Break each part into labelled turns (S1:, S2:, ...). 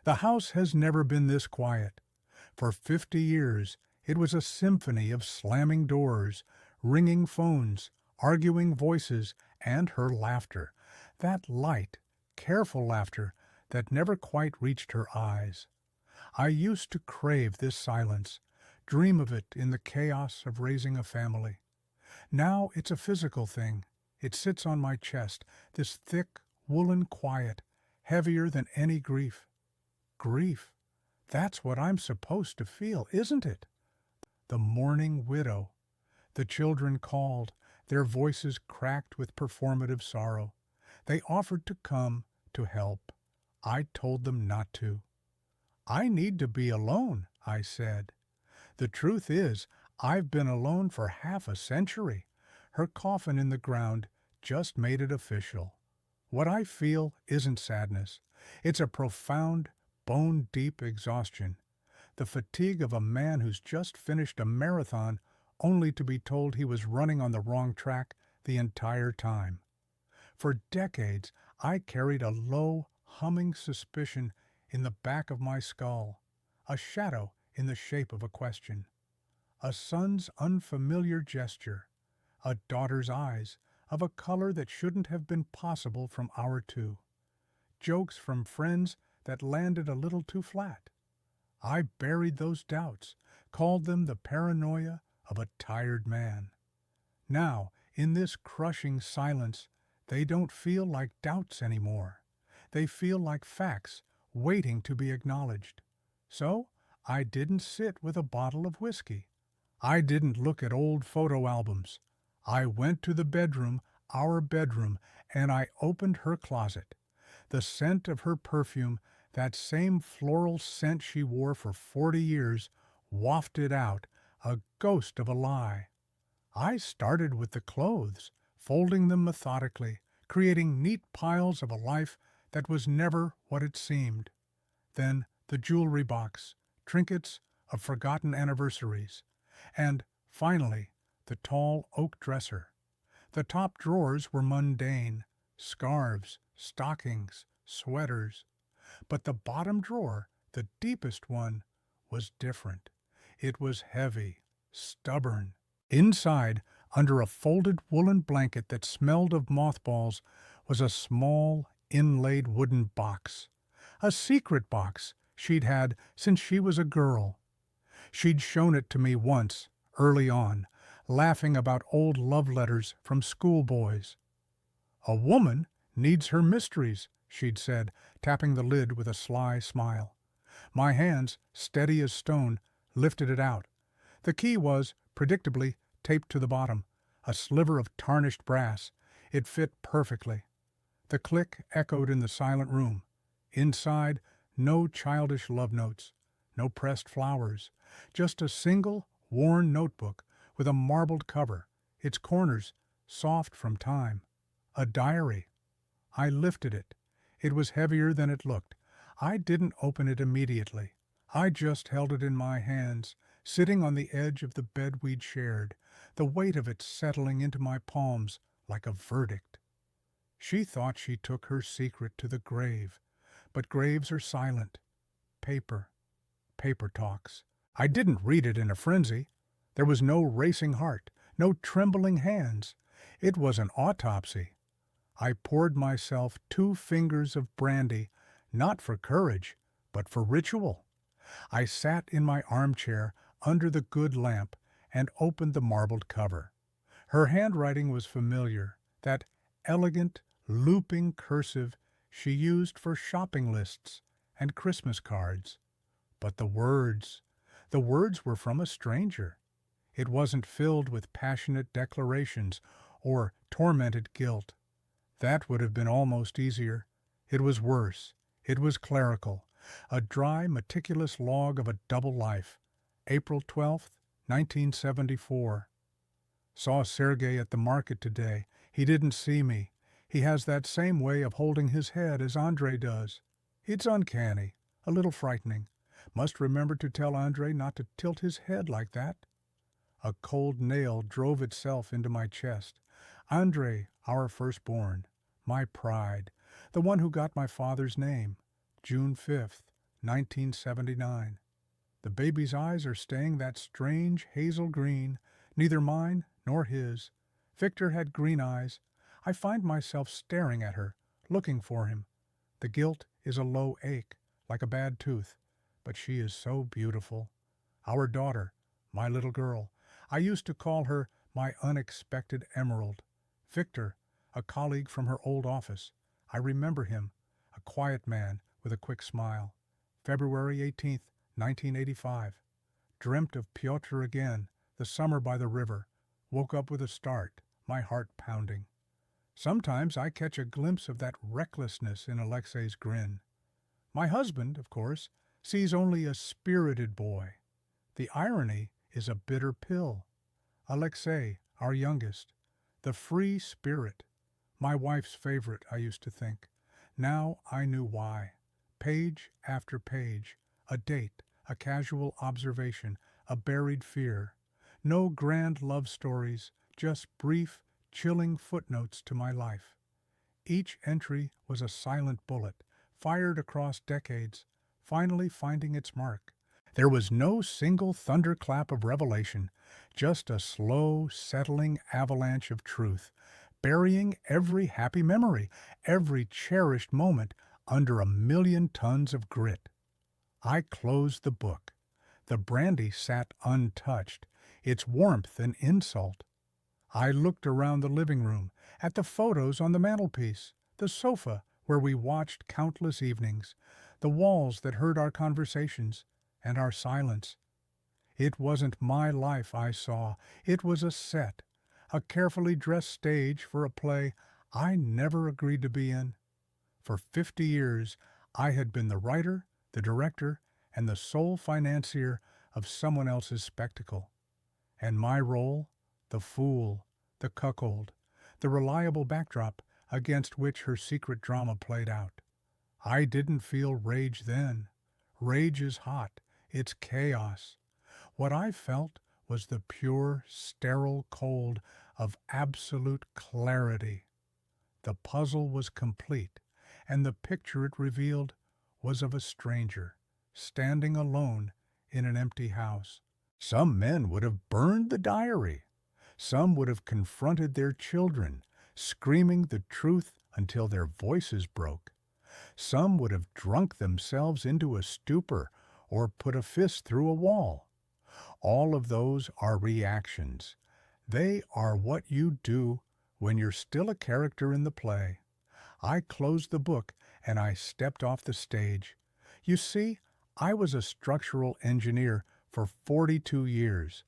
S1: The house has never been this quiet. For 50 years, it was a symphony of slamming doors, ringing phones, arguing voices, and her laughter. That light, careful laughter that never quite reached her eyes. I used to crave this silence, dream of it in the chaos of raising a family. Now it's a physical thing. It sits on my chest, this thick, woolen quiet, heavier than any grief. Grief. That's what I'm supposed to feel, isn't it? The mourning widow. The children called, their voices cracked with performative sorrow. They offered to come, to help. I told them not to. I need to be alone, I said. The truth is, I've been alone for half a century. Her coffin in the ground just made it official. What I feel isn't sadness. It's a profound, bone-deep exhaustion. The fatigue of a man who's just finished a marathon only to be told he was running on the wrong track the entire time. For decades, I carried a low, humming suspicion in the back of my skull, a shadow in the shape of a question. A son's unfamiliar gesture, a daughter's eyes, of a color that shouldn't have been possible from our two. Jokes from friends that landed a little too flat. I buried those doubts, called them the paranoia of a tired man. Now, in this crushing silence, they don't feel like doubts anymore. They feel like facts waiting to be acknowledged. So, I didn't sit with a bottle of whiskey. I didn't look at old photo albums. I went to the bedroom, our bedroom, and I opened her closet. The scent of her perfume, that same floral scent she wore for 40 years, wafted out, a ghost of a lie. I started with the clothes, folding them methodically, creating neat piles of a life that was never what it seemed. Then the jewelry box, trinkets of forgotten anniversaries, and, finally, the tall oak dresser. The top drawers were mundane, scarves, stockings, sweaters. But the bottom drawer, the deepest one, was different. It was heavy, stubborn. Inside, under a folded woolen blanket that smelled of mothballs, was a small, inlaid wooden box. A secret box she'd had since she was a girl. She'd shown it to me once, early on, laughing about old love letters from schoolboys. "A woman needs her mysteries," she'd said, tapping the lid with a sly smile. My hands, steady as stone, lifted it out. The key was, predictably, taped to the bottom, a sliver of tarnished brass. It fit perfectly. The click echoed in the silent room. Inside, no childish love notes, no pressed flowers, just a single, worn notebook with a marbled cover, its corners soft from time. A diary. I lifted it. It was heavier than it looked. I didn't open it immediately. I just held it in my hands, sitting on the edge of the bed we'd shared, the weight of it settling into my palms like a verdict. She thought she took her secret to the grave, but graves are silent. Paper. Paper talks. I didn't read it in a frenzy. There was no racing heart, no trembling hands. It was an autopsy. I poured myself 2 fingers of brandy, not for courage, but for ritual. I sat in my armchair under the good lamp and opened the marbled cover. Her handwriting was familiar, that elegant, looping cursive she used for shopping lists and Christmas cards. But the words were from a stranger. It wasn't filled with passionate declarations or tormented guilt. That would have been almost easier. It was worse. It was clerical. A dry, meticulous log of a double life. April 12th, 1974. Saw Sergei at the market today. He didn't see me. He has that same way of holding his head as Andre does. It's uncanny, a little frightening. Must remember to tell Andre not to tilt his head like that. A cold nail drove itself into my chest. Andre, our firstborn, my pride, the one who got my father's name, June 5th, 1979. The baby's eyes are staying that strange hazel green, neither mine nor his. Victor had green eyes. I find myself staring at her, looking for him. The guilt is a low ache, like a bad tooth, but she is so beautiful. Our daughter, my little girl, I used to call her my unexpected emerald. Victor, a colleague from her old office. I remember him, a quiet man with a quick smile. February 18th, 1985. Dreamt of Piotr again, the summer by the river. Woke up with a start, my heart pounding. Sometimes I catch a glimpse of that recklessness in Alexei's grin. My husband, of course, sees only a spirited boy. The irony is a bitter pill. Alexei, our youngest, the free spirit. My wife's favorite, I used to think. Now I knew why. Page after page, a date, a casual observation, a buried fear. No grand love stories, just brief, chilling footnotes to my life. Each entry was a silent bullet, fired across decades, finally finding its mark. There was no single thunderclap of revelation, just a slow, settling avalanche of truth, burying every happy memory, every cherished moment under 1,000,000 tons of grit. I closed the book. The brandy sat untouched, its warmth an insult. I looked around the living room, at the photos on the mantelpiece, the sofa where we watched countless evenings, the walls that heard our conversations and our silence. It wasn't my life I saw. It was a set, a carefully dressed stage for a play I never agreed to be in. For 50 years, I had been the writer, the director, and the sole financier of someone else's spectacle. And my role? The fool, the cuckold, the reliable backdrop against which her secret drama played out. I didn't feel rage then. Rage is hot. It's chaos. What I felt was the pure, sterile cold of absolute clarity. The puzzle was complete, and the picture it revealed was of a stranger, standing alone in an empty house. Some men would have burned the diary. Some would have confronted their children, screaming the truth until their voices broke. Some would have drunk themselves into a stupor or put a fist through a wall. All of those are reactions. They are what you do when you're still a character in the play. I closed the book and I stepped off the stage. You see, I was a structural engineer for 42 years.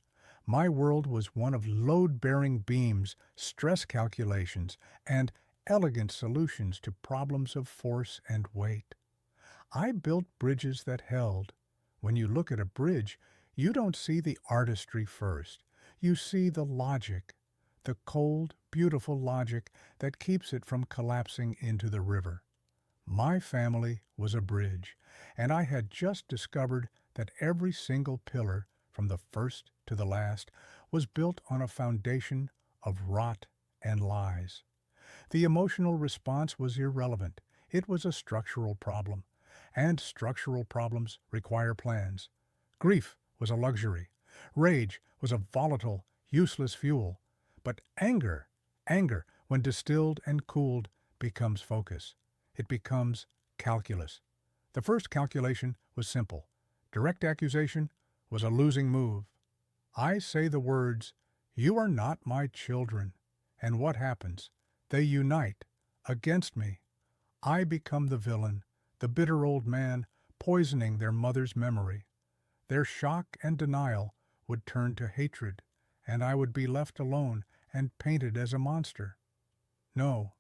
S1: My world was one of load-bearing beams, stress calculations, and elegant solutions to problems of force and weight. I built bridges that held. When you look at a bridge, you don't see the artistry first. You see the logic, the cold, beautiful logic that keeps it from collapsing into the river. My family was a bridge, and I had just discovered that every single pillar, from the first to the last, was built on a foundation of rot and lies. The emotional response was irrelevant. It was a structural problem, and structural problems require plans. Grief was a luxury. Rage was a volatile, useless fuel. But anger, when distilled and cooled, becomes focus. It becomes calculus. The first calculation was simple. Direct accusation was a losing move. I say the words, "You are not my children." And what happens? They unite against me. I become the villain, the bitter old man poisoning their mother's memory. Their shock and denial would turn to hatred, and I would be left alone and painted as a monster. No,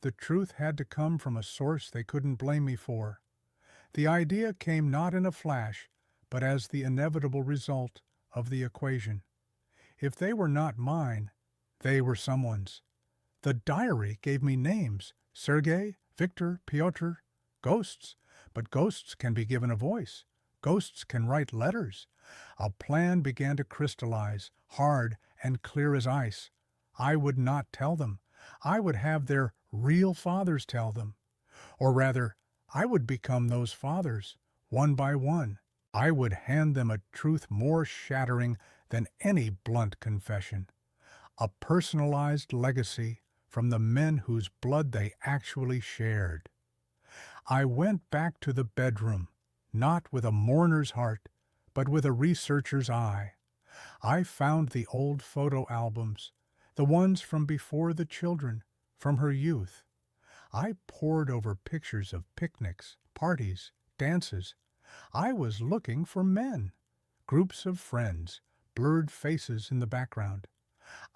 S1: the truth had to come from a source they couldn't blame me for. The idea came not in a flash, but as the inevitable result of the equation. If they were not mine, they were someone's. The diary gave me names: Sergei, Victor, Piotr, ghosts. But ghosts can be given a voice. Ghosts can write letters. A plan began to crystallize, hard and clear as ice. I would not tell them. I would have their real fathers tell them. Or rather, I would become those fathers, One by one, I would hand them a truth more shattering than any blunt confession, a personalized legacy from the men whose blood they actually shared. I went back to the bedroom, not with a mourner's heart, but with a researcher's eye. I found the old photo albums, the ones from before the children, from her youth. I pored over pictures of picnics, parties, dances. I was looking for men, groups of friends, blurred faces in the background.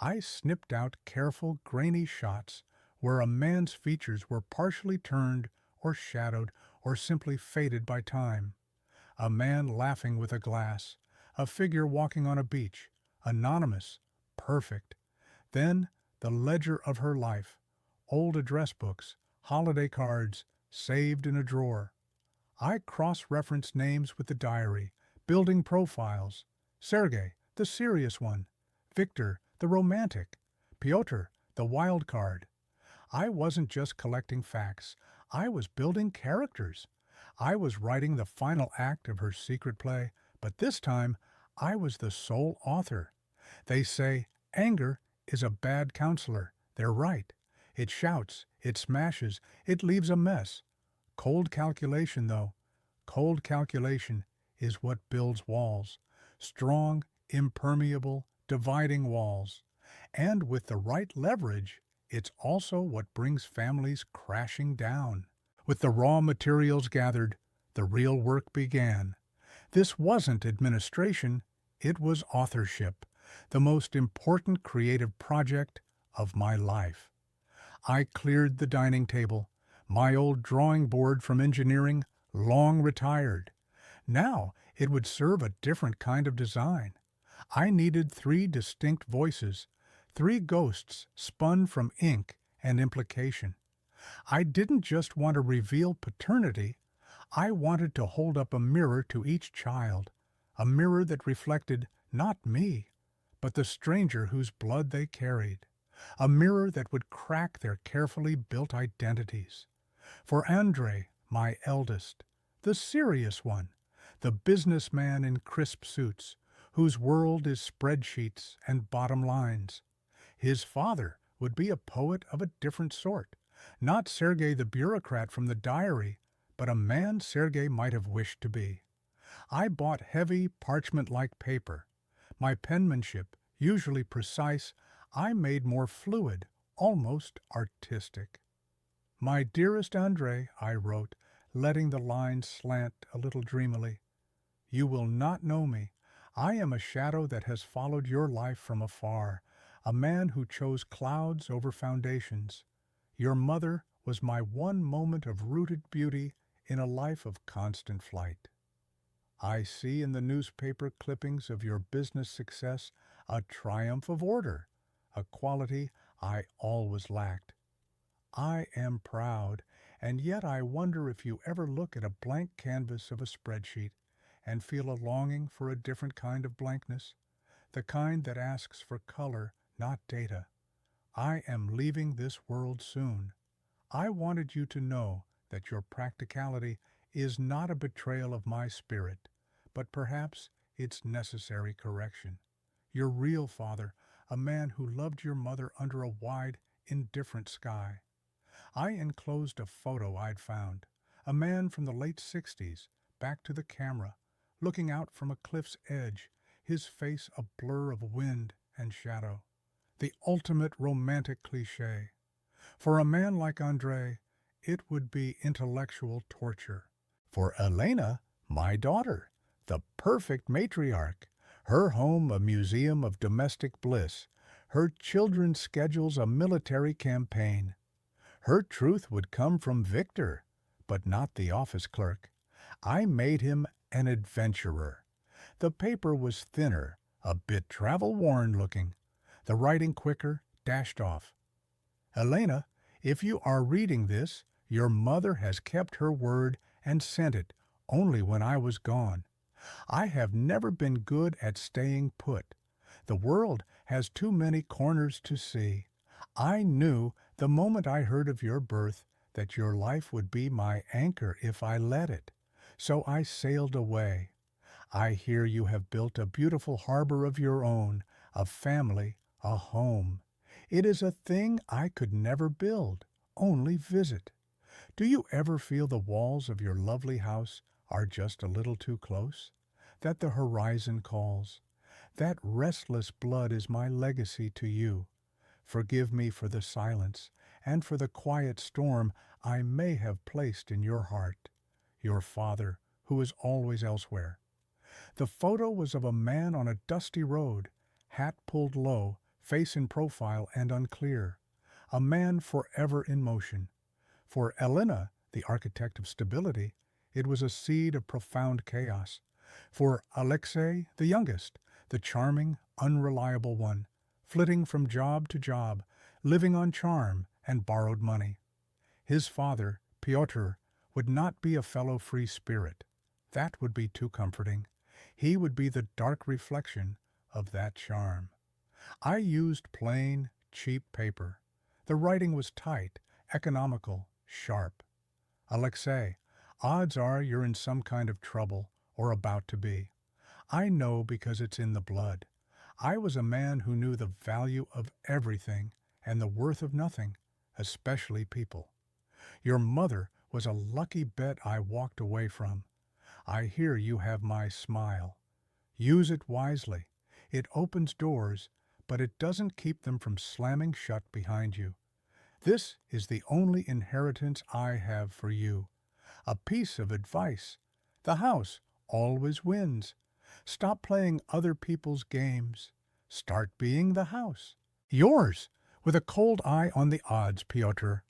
S1: I snipped out careful, grainy shots where a man's features were partially turned or shadowed or simply faded by time. A man laughing with a glass, a figure walking on a beach, anonymous, perfect. Then the ledger of her life, old address books, holiday cards, saved in a drawer. I cross-referenced names with the diary, building profiles. Sergei, the serious one. Victor, the romantic. Pyotr, the wild card. I wasn't just collecting facts. I was building characters. I was writing the final act of her secret play, but this time I was the sole author. They say anger is a bad counselor. They're right. It shouts, it smashes, it leaves a mess. Cold calculation, though. Cold calculation is what builds walls. Strong, impermeable, dividing walls. And with the right leverage, it's also what brings families crashing down. With the raw materials gathered, the real work began. This wasn't administration, it was authorship, the most important creative project of my life. I cleared the dining table, my old drawing board from engineering, long retired. Now it would serve a different kind of design. I needed 3 distinct voices, 3 ghosts spun from ink and implication. I didn't just want to reveal paternity, I wanted to hold up a mirror to each child, a mirror that reflected not me, but the stranger whose blood they carried, a mirror that would crack their carefully built identities. For Andrei, my eldest, the serious one, the businessman in crisp suits, whose world is spreadsheets and bottom lines. His father would be a poet of a different sort, not Sergei the bureaucrat from the diary, but a man Sergei might have wished to be. I bought heavy, parchment-like paper. My penmanship, usually precise, I made more fluid, almost artistic. My dearest Andrei, I wrote, letting the lines slant a little dreamily. You will not know me. I am a shadow that has followed your life from afar, a man who chose clouds over foundations. Your mother was my one moment of rooted beauty in a life of constant flight. I see in the newspaper clippings of your business success a triumph of order, a quality I always lacked. I am proud, and yet I wonder if you ever look at a blank canvas of a spreadsheet and feel a longing for a different kind of blankness, the kind that asks for color, not data. I am leaving this world soon. I wanted you to know that your practicality is not a betrayal of my spirit, but perhaps its necessary correction. Your real father, a man who loved your mother under a wide, indifferent sky. I enclosed a photo I'd found, a man from the late 60s, back to the camera, looking out from a cliff's edge, his face a blur of wind and shadow. The ultimate romantic cliché. For a man like Andrei, it would be intellectual torture. For Elena, my daughter, the perfect matriarch, her home a museum of domestic bliss, her children's schedules a military campaign. Her truth would come from Victor, but not the office clerk. I made him an adventurer. The paper was thinner, a bit travel-worn looking, the writing quicker, dashed off. Elena, if you are reading this, your mother has kept her word and sent it, only when I was gone. I have never been good at staying put. The world has too many corners to see. I knew the moment I heard of your birth that your life would be my anchor if I let it. So I sailed away. I hear you have built a beautiful harbor of your own, a family, a home. It is a thing I could never build, only visit. Do you ever feel the walls of your lovely house are just a little too close? That the horizon calls? That restless blood is my legacy to you. Forgive me for the silence and for the quiet storm I may have placed in your heart. Your father, who is always elsewhere. The photo was of a man on a dusty road, hat pulled low, face in profile and unclear. A man forever in motion. For Elena, the architect of stability, it was a seed of profound chaos. For Alexei, the youngest, the charming, unreliable one, flitting from job to job, living on charm and borrowed money. His father, Pyotr, would not be a fellow free spirit. That would be too comforting. He would be the dark reflection of that charm. I used plain, cheap paper. The writing was tight, economical, sharp. Alexei, odds are you're in some kind of trouble or about to be. I know because it's in the blood. I was a man who knew the value of everything and the worth of nothing, especially people. Your mother was a lucky bet I walked away from. I hear you have my smile. Use it wisely. It opens doors, but it doesn't keep them from slamming shut behind you. This is the only inheritance I have for you. A piece of advice. The house always wins. Stop playing other people's games. Start being the house. Yours, with a cold eye on the odds, Pyotr.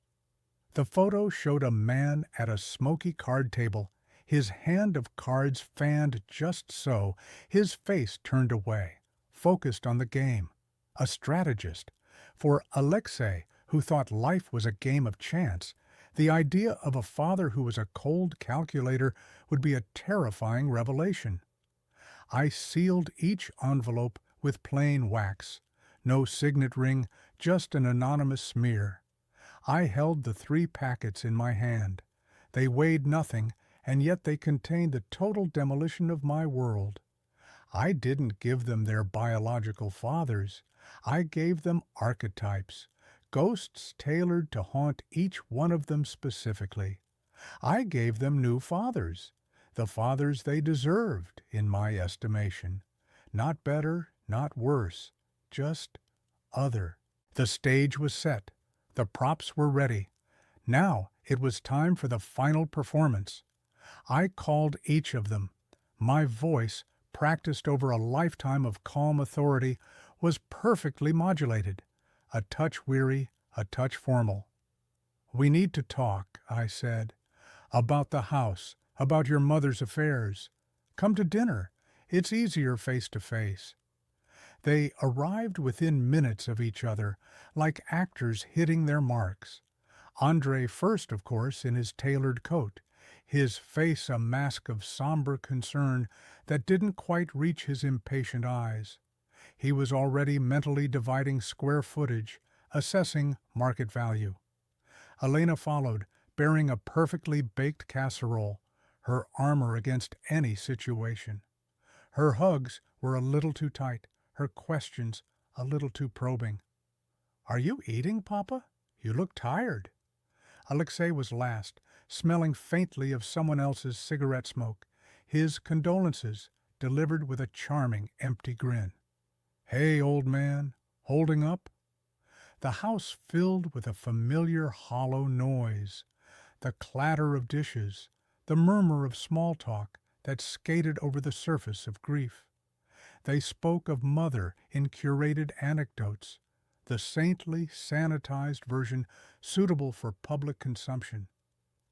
S1: The photo showed a man at a smoky card table, his hand of cards fanned just so, his face turned away, focused on the game. A strategist. For Alexei, who thought life was a game of chance, the idea of a father who was a cold calculator would be a terrifying revelation. I sealed each envelope with plain wax. No signet ring, just an anonymous smear. I held the 3 packets in my hand. They weighed nothing, and yet they contained the total demolition of my world. I didn't give them their biological fathers. I gave them archetypes, ghosts tailored to haunt each one of them specifically. I gave them new fathers, the fathers they deserved, in my estimation. Not better, not worse, just other. The stage was set. The props were ready. Now it was time for the final performance. I called each of them. My voice, practiced over a lifetime of calm authority, was perfectly modulated, a touch weary, a touch formal. We need to talk, I said, about the house, about your mother's affairs. Come to dinner. It's easier face to face. They arrived within minutes of each other, like actors hitting their marks. Andrei first, of course, in his tailored coat, his face a mask of somber concern that didn't quite reach his impatient eyes. He was already mentally dividing square footage, assessing market value. Elena followed, bearing a perfectly baked casserole, her armor against any situation. Her hugs were a little too tight, her questions a little too probing. "Are you eating, Papa? You look tired." Alexei was last, smelling faintly of someone else's cigarette smoke, his condolences delivered with a charming, empty grin. "Hey, old man, holding up?" The house filled with a familiar hollow noise, the clatter of dishes, the murmur of small talk that skated over the surface of grief. They spoke of mother in curated anecdotes, the saintly, sanitized version suitable for public consumption.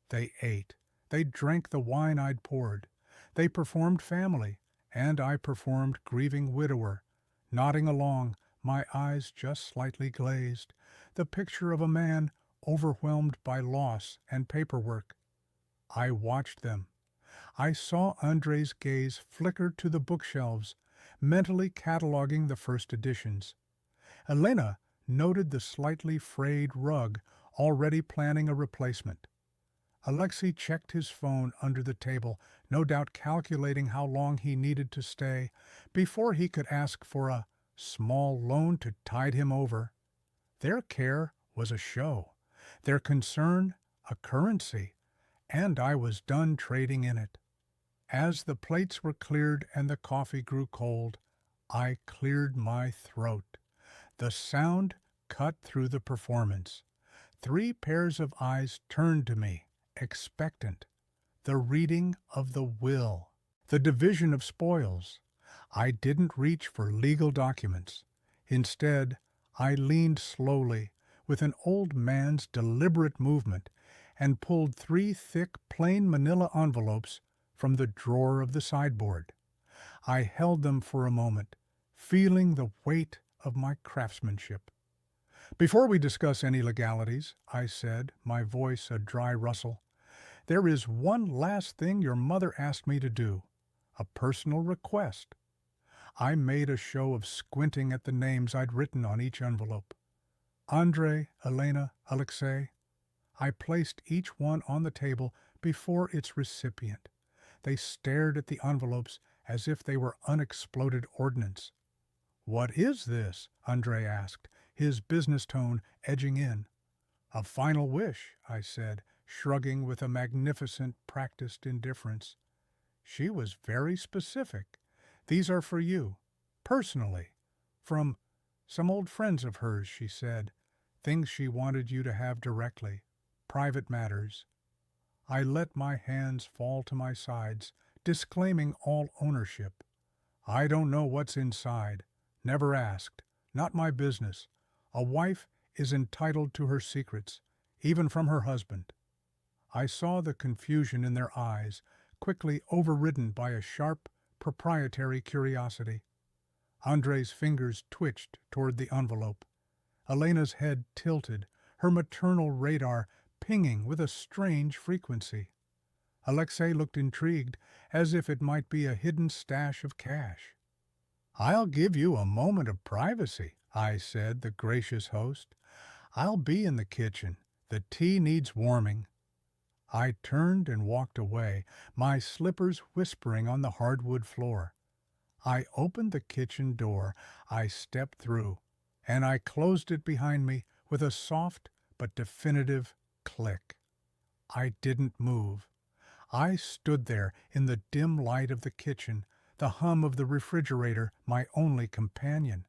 S1: They ate. They drank the wine I'd poured. They performed family, and I performed grieving widower, nodding along, my eyes just slightly glazed, the picture of a man overwhelmed by loss and paperwork. I watched them. I saw Andrei's gaze flicker to the bookshelves, mentally cataloging the first editions. Elena noted the slightly frayed rug, already planning a replacement. Alexei checked his phone under the table, no doubt calculating how long he needed to stay before he could ask for a small loan to tide him over. Their care was a show, their concern a currency, and I was done trading in it. As the plates were cleared and the coffee grew cold, I cleared my throat. The sound cut through the performance. 3 pairs of eyes turned to me, expectant. The reading of the will. The division of spoils. I didn't reach for legal documents. Instead, I leaned slowly, with an old man's deliberate movement, and pulled 3 thick, plain manila envelopes from the drawer of the sideboard. I held them for a moment, feeling the weight of my craftsmanship. "Before we discuss any legalities," I said, my voice a dry rustle, "there is one last thing your mother asked me to do, a personal request." I made a show of squinting at the names I'd written on each envelope. Andrei, Elena, Alexei. I placed each one on the table before its recipient. They stared at the envelopes as if they were unexploded ordnance. "What is this?" Andrei asked, his business tone edging in. "A final wish," I said, shrugging with a magnificent, practiced indifference. She was very specific. "These are for you, personally, from some old friends of hers," she said. "Things she wanted you to have directly. Private matters." I let my hands fall to my sides, disclaiming all ownership. "I don't know what's inside. Never asked. Not my business. A wife is entitled to her secrets, even from her husband." I saw the confusion in their eyes, quickly overridden by a sharp, proprietary curiosity. Andrei's fingers twitched toward the envelope. Elena's head tilted, her maternal radar pinging with a strange frequency. Alexei looked intrigued, as if it might be a hidden stash of cash. "I'll give you a moment of privacy," I said, the gracious host. "I'll be in the kitchen. The tea needs warming." I turned and walked away, my slippers whispering on the hardwood floor. I opened the kitchen door, I stepped through, and I closed it behind me with a soft but definitive click. I didn't move. I stood there in the dim light of the kitchen, the hum of the refrigerator my only companion.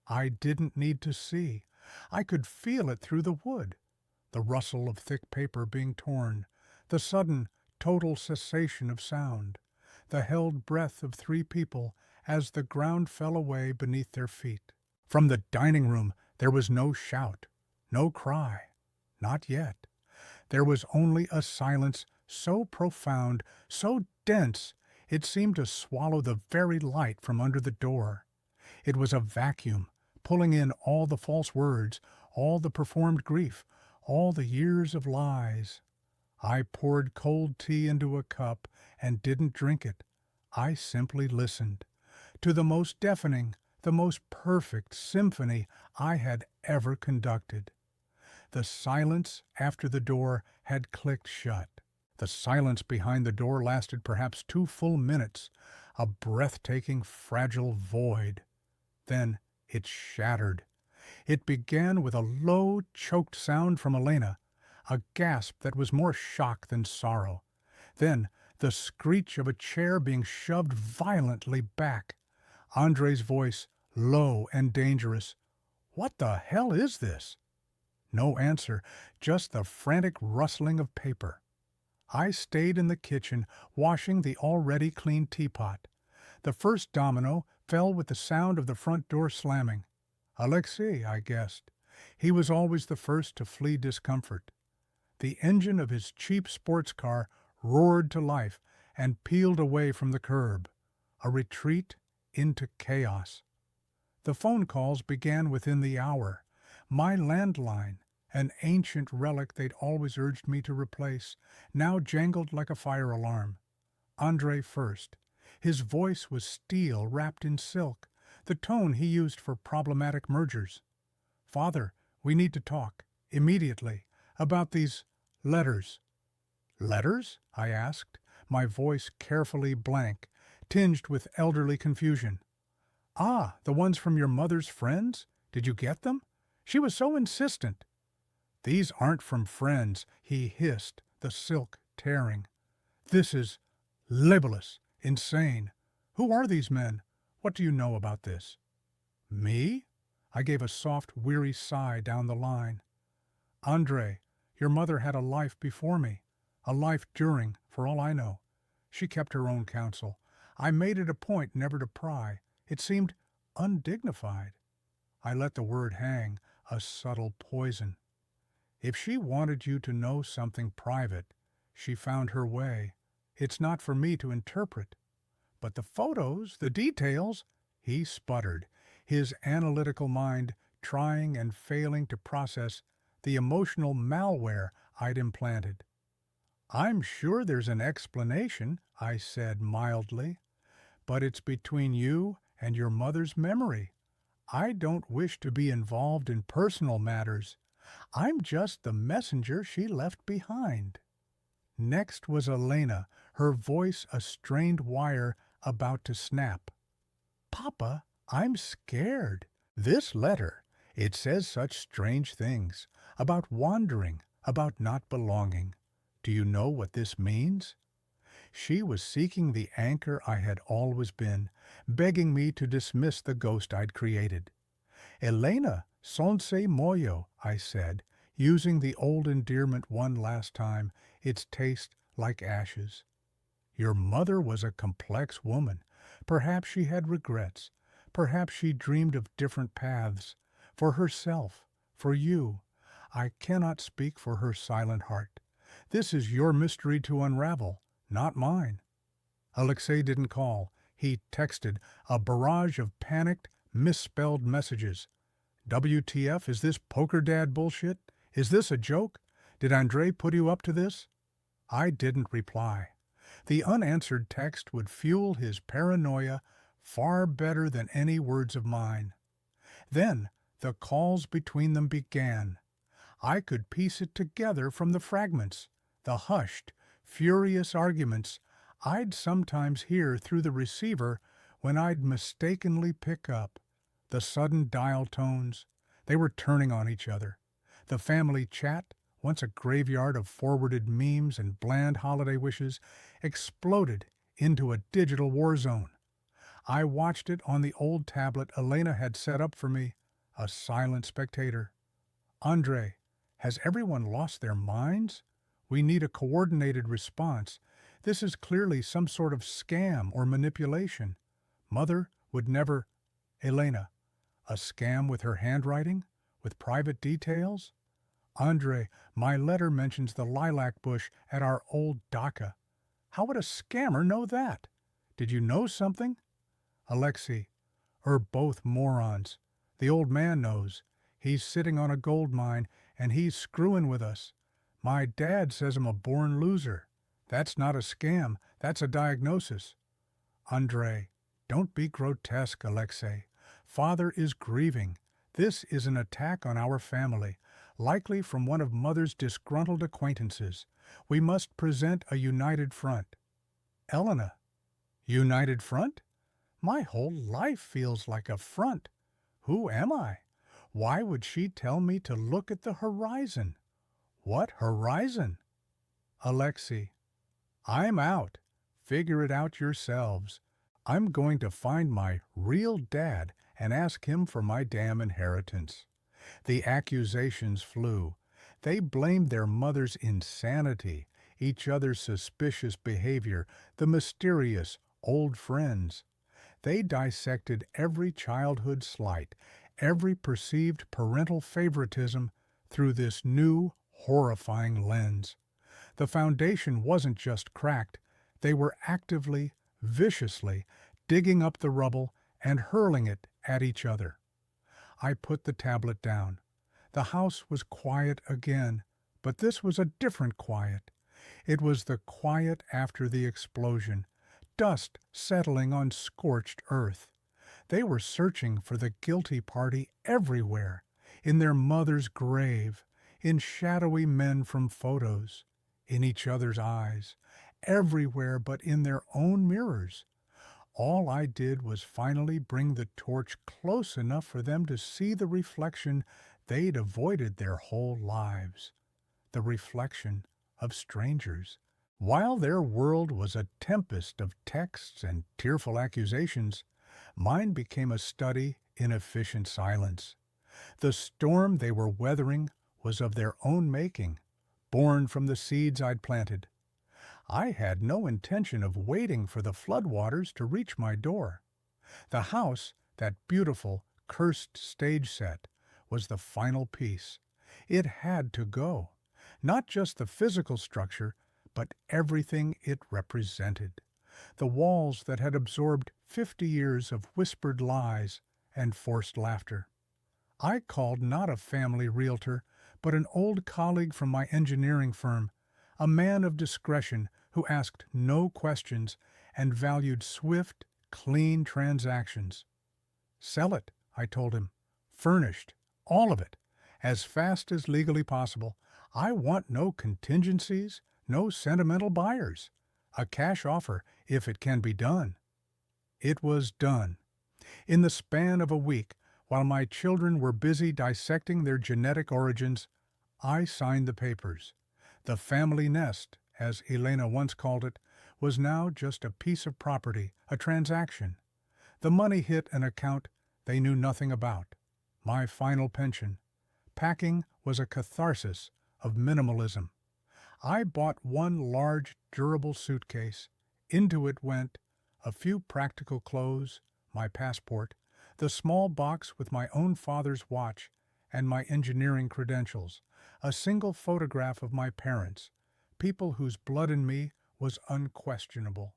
S1: I didn't need to see. I could feel it through the wood. The rustle of thick paper being torn, the sudden, total cessation of sound, the held breath of 3 people as the ground fell away beneath their feet. From the dining room there was no shout, no cry. Not yet. There was only a silence so profound, so dense, it seemed to swallow the very light from under the door. It was a vacuum, pulling in all the false words, all the performed grief, all the years of lies. I poured cold tea into a cup and didn't drink it. I simply listened to the most deafening, the most perfect symphony I had ever conducted. The silence after the door had clicked shut. The silence behind the door lasted perhaps 2 full minutes, a breathtaking, fragile void. Then it shattered. It began with a low, choked sound from Elena, a gasp that was more shock than sorrow. Then the screech of a chair being shoved violently back. Andrei's voice, low and dangerous. "What the hell is this?" No answer, just the frantic rustling of paper. I stayed in the kitchen, washing the already clean teapot. The first domino fell with the sound of the front door slamming. Alexei, I guessed. He was always the first to flee discomfort. The engine of his cheap sports car roared to life and peeled away from the curb. A retreat into chaos. The phone calls began within the hour. My landline, an ancient relic they'd always urged me to replace, now jangled like a fire alarm. Andrei first. His voice was steel wrapped in silk, the tone he used for problematic mergers. "Father, we need to talk, immediately, about these letters." Letters? I asked, my voice carefully blank, tinged with elderly confusion. Ah, the ones from your mother's friends? Did you get them? She was so insistent. These aren't from friends, he hissed, the silk tearing. This is libelous, insane. Who are these men? What do you know about this? Me? I gave a soft, weary sigh down the line. Andre, your mother had a life before me, a life during, for all I know. She kept her own counsel. I made it a point never to pry. It seemed undignified. I let the word hang, a subtle poison. If she wanted you to know something private, she found her way. It's not for me to interpret. But the photos, the details, he sputtered, his analytical mind trying and failing to process the emotional malware I'd implanted. I'm sure there's an explanation, I said mildly, but it's between you and your mother's memory. I don't wish to be involved in personal matters. I'm just the messenger she left behind. Next was Elena, her voice a strained wire about to snap. Papa, I'm scared. This letter, it says such strange things, about wandering, about not belonging. Do you know what this means? She was seeking the anchor I had always been, begging me to dismiss the ghost I'd created. Elena, sonse moyo, I said, using the old endearment one last time, its taste like ashes. Your mother was a complex woman. Perhaps she had regrets. Perhaps she dreamed of different paths. For herself, for you. I cannot speak for her silent heart. This is your mystery to unravel, not mine. Alexei didn't call. He texted, a barrage of panicked, misspelled messages. WTF, is this poker dad bullshit? Is this a joke? Did Andre put you up to this? I didn't reply. The unanswered text would fuel his paranoia far better than any words of mine. Then the calls between them began. I could piece it together from the fragments, the hushed, furious arguments I'd sometimes hear through the receiver when I'd mistakenly pick up. The sudden dial tones, they were turning on each other. The family chat, once a graveyard of forwarded memes and bland holiday wishes, exploded into a digital war zone. I watched it on the old tablet Elena had set up for me, a silent spectator. Andre, has everyone lost their minds? We need a coordinated response. This is clearly some sort of scam or manipulation. Mother would never... Elena, a scam with her handwriting? With private details? Andre, my letter mentions the lilac bush at our old dacha. How would a scammer know that? Did you know something? Alexei, both morons. The old man knows. He's sitting on a gold mine, and he's screwing with us. My dad says I'm a born loser. That's not a scam. That's a diagnosis. Andre, don't be grotesque, Alexei. Father is grieving. This is an attack on our family, likely from one of Mother's disgruntled acquaintances. We must present a united front. Elena, united front? My whole life feels like a front. Who am I? Why would she tell me to look at the horizon? What horizon? Alexei, I'm out. Figure it out yourselves. I'm going to find my real dad and ask him for my damn inheritance. The accusations flew. They blamed their mother's insanity, each other's suspicious behavior, the mysterious old friends. They dissected every childhood slight, every perceived parental favoritism through this new, horrifying lens. The foundation wasn't just cracked. They were actively, viciously digging up the rubble and hurling it at each other. I put the tablet down. The house was quiet again, but this was a different quiet. It was the quiet after the explosion, dust settling on scorched earth. They were searching for the guilty party everywhere, in their mother's grave, in shadowy men from photos, in each other's eyes, everywhere but in their own mirrors. All I did was finally bring the torch close enough for them to see the reflection they'd avoided their whole lives, the reflection of strangers. While their world was a tempest of texts and tearful accusations, mine became a study in efficient silence. The storm they were weathering was of their own making, born from the seeds I'd planted. I had no intention of waiting for the floodwaters to reach my door. The house, that beautiful, cursed stage set, was the final piece. It had to go. Not just the physical structure, but everything it represented. The walls that had absorbed 50 years of whispered lies and forced laughter. I called not a family realtor, but an old colleague from my engineering firm, a man of discretion who asked no questions and valued swift, clean transactions. Sell it, I told him, furnished, all of it, as fast as legally possible. I want no contingencies, no sentimental buyers. A cash offer, if it can be done. It was done. In the span of a week, while my children were busy dissecting their genetic origins, I signed the papers. The family nest, as Elena once called it, was now just a piece of property, a transaction. The money hit an account they knew nothing about, my final pension. Packing was a catharsis of minimalism. I bought one large, durable suitcase. Into it went a few practical clothes, my passport, the small box with my own father's watch and my engineering credentials, a single photograph of my parents, people whose blood in me was unquestionable.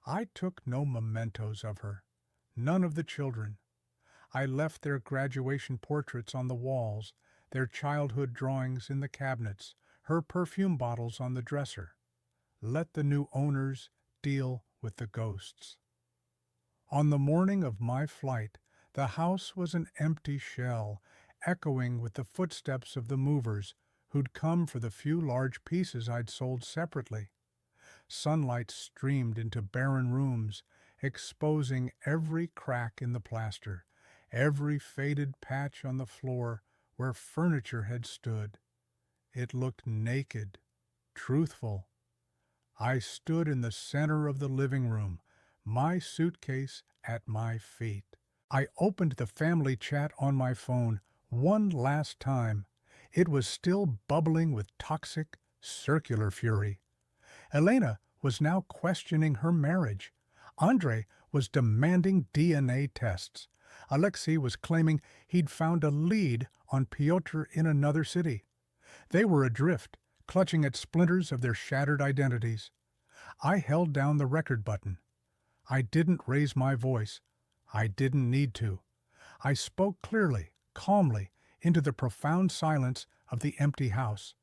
S1: I took no mementos of her, none of the children. I left their graduation portraits on the walls, their childhood drawings in the cabinets, her perfume bottles on the dresser. Let the new owners deal with the ghosts. On the morning of my flight, the house was an empty shell, echoing with the footsteps of the movers who'd come for the few large pieces I'd sold separately. Sunlight streamed into barren rooms, exposing every crack in the plaster, every faded patch on the floor where furniture had stood. It looked naked, truthful. I stood in the center of the living room, my suitcase at my feet. I opened the family chat on my phone one last time. It was still bubbling with toxic, circular fury. Elena was now questioning her marriage. Andrei was demanding DNA tests. Alexei was claiming he'd found a lead on Pyotr in another city. They were adrift, clutching at splinters of their shattered identities. I held down the record button. I didn't raise my voice. I didn't need to. I spoke clearly, calmly, into the profound silence of the empty house.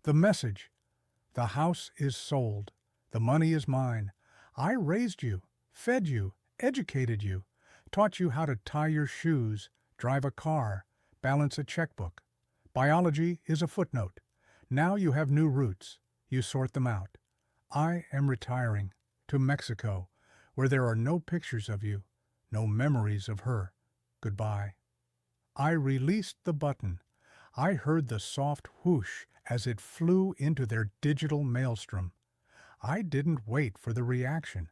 S1: The message: the house is sold. The money is mine. I raised you, fed you, educated you, taught you how to tie your shoes, drive a car, balance a checkbook. Biology is a footnote. Now you have new roots. You sort them out. I am retiring to Mexico, where there are no pictures of you, no memories of her. Goodbye. I released the button. I heard the soft whoosh as it flew into their digital maelstrom. I didn't wait for the reaction.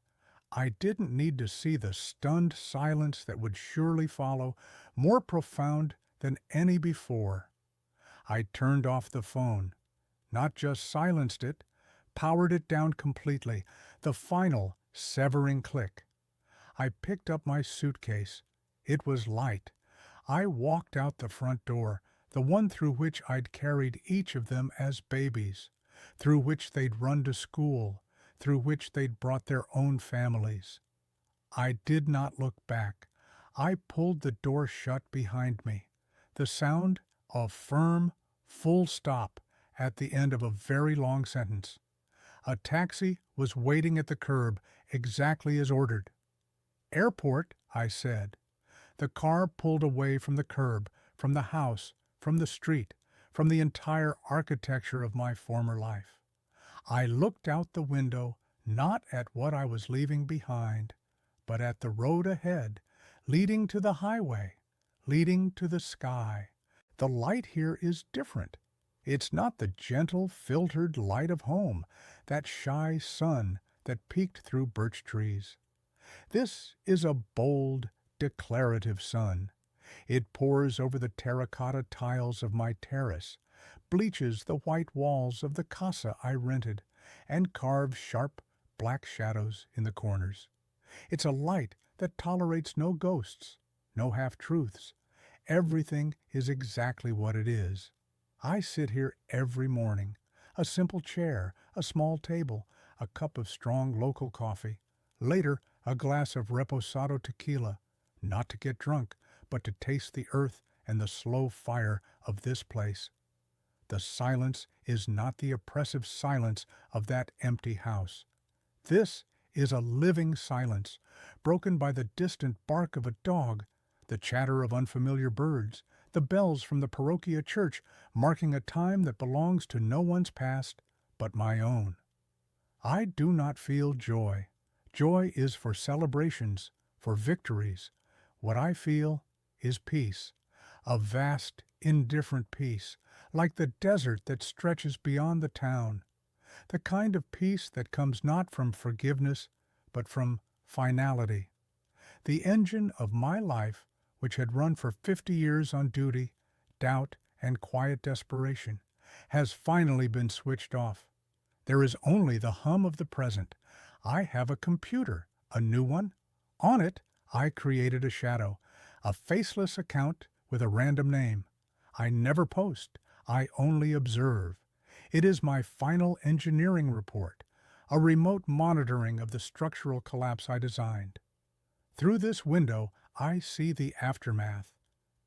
S1: I didn't need to see the stunned silence that would surely follow, more profound than any before. I turned off the phone, not just silenced it, powered it down completely, the final severing click. I picked up my suitcase. It was light. I walked out the front door, the one through which I'd carried each of them as babies, through which they'd run to school, through which they'd brought their own families. I did not look back. I pulled the door shut behind me. The sound of firm, full stop at the end of a very long sentence. A taxi was waiting at the curb, exactly as ordered. "Airport," I said. The car pulled away from the curb, from the house, from the street, from the entire architecture of my former life. I looked out the window, not at what I was leaving behind, but at the road ahead, leading to the highway, leading to the sky. The light here is different. It's not the gentle, filtered light of home, that shy sun that peeked through birch trees. This is a bold, declarative sun. It pours over the terracotta tiles of my terrace, bleaches the white walls of the casa I rented, and carves sharp, black shadows in the corners. It's a light that tolerates no ghosts, no half-truths. Everything is exactly what it is. I sit here every morning. A simple chair, a small table, a cup of strong local coffee. Later, a glass of reposado tequila, not to get drunk, but to taste the earth and the slow fire of this place. The silence is not the oppressive silence of that empty house. This is a living silence, broken by the distant bark of a dog, the chatter of unfamiliar birds, the bells from the parochia church marking a time that belongs to no one's past but my own. I do not feel joy. Joy is for celebrations, for victories. What I feel is peace, a vast, indifferent peace, like the desert that stretches beyond the town, the kind of peace that comes not from forgiveness, but from finality. The engine of my life, which had run for 50 years on duty, doubt, and quiet desperation, has finally been switched off. There is only the hum of the present. I have a computer, a new one. On it, I created a shadow, a faceless account with a random name. I never post. I only observe. It is my final engineering report, a remote monitoring of the structural collapse I designed. Through this window, I see the aftermath.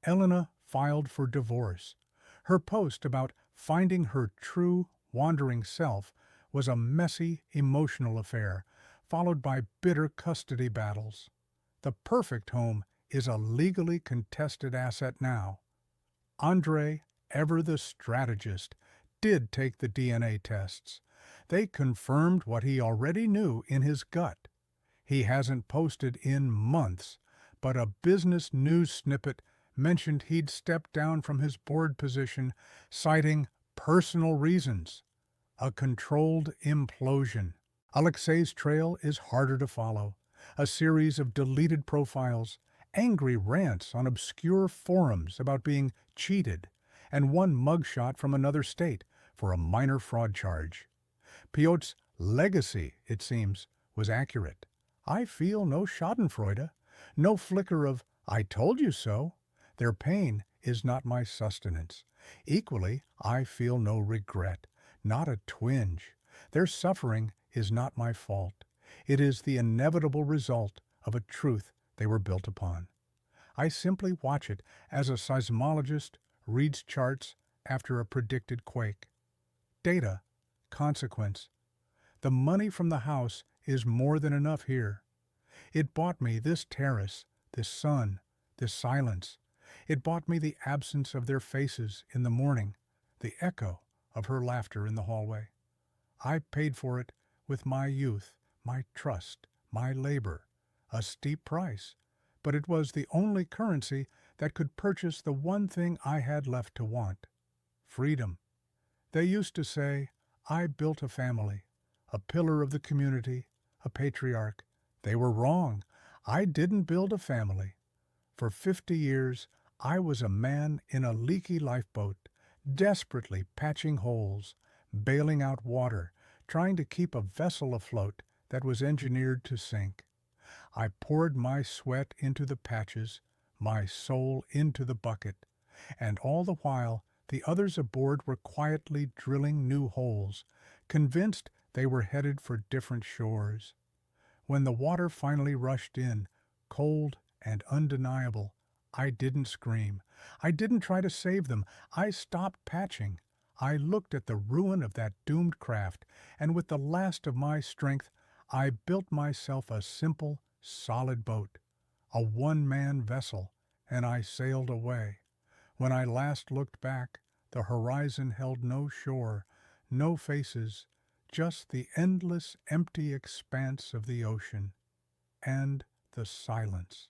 S1: Elena filed for divorce. Her post about finding her true, wandering self was a messy, emotional affair, followed by bitter custody battles. The perfect home is a legally contested asset now. Andre, ever the strategist, did take the DNA tests. They confirmed what he already knew in his gut. He hasn't posted in months, but a business news snippet mentioned he'd stepped down from his board position, citing personal reasons. A controlled implosion. Alexei's trail is harder to follow. A series of deleted profiles, angry rants on obscure forums about being cheated, and one mugshot from another state for a minor fraud charge. Piotr's legacy, it seems, was accurate. I feel no schadenfreude, no flicker of "I told you so." Their pain is not my sustenance. Equally, I feel no regret, not a twinge. Their suffering is not my fault. It is the inevitable result of a truth they were built upon. I simply watch it as a seismologist reads charts after a predicted quake. Data, consequence. The money from the house is more than enough here. It bought me this terrace, this sun, this silence. It bought me the absence of their faces in the morning, the echo of her laughter in the hallway. I paid for it with my youth, my trust, my labor, a steep price, but it was the only currency that could purchase the one thing I had left to want: freedom. They used to say, I built a family, a pillar of the community, a patriarch. They were wrong. I didn't build a family. For 50 years, I was a man in a leaky lifeboat, desperately patching holes, bailing out water, trying to keep a vessel afloat that was engineered to sink. I poured my sweat into the patches, my soul into the bucket, and all the while the others aboard were quietly drilling new holes, convinced they were headed for different shores. When the water finally rushed in, cold and undeniable, I didn't scream. I didn't try to save them. I stopped patching. I looked at the ruin of that doomed craft, and with the last of my strength, I built myself a simple, solid boat, a one-man vessel, and I sailed away. When I last looked back, the horizon held no shore, no faces, just the endless empty expanse of the ocean and the silence.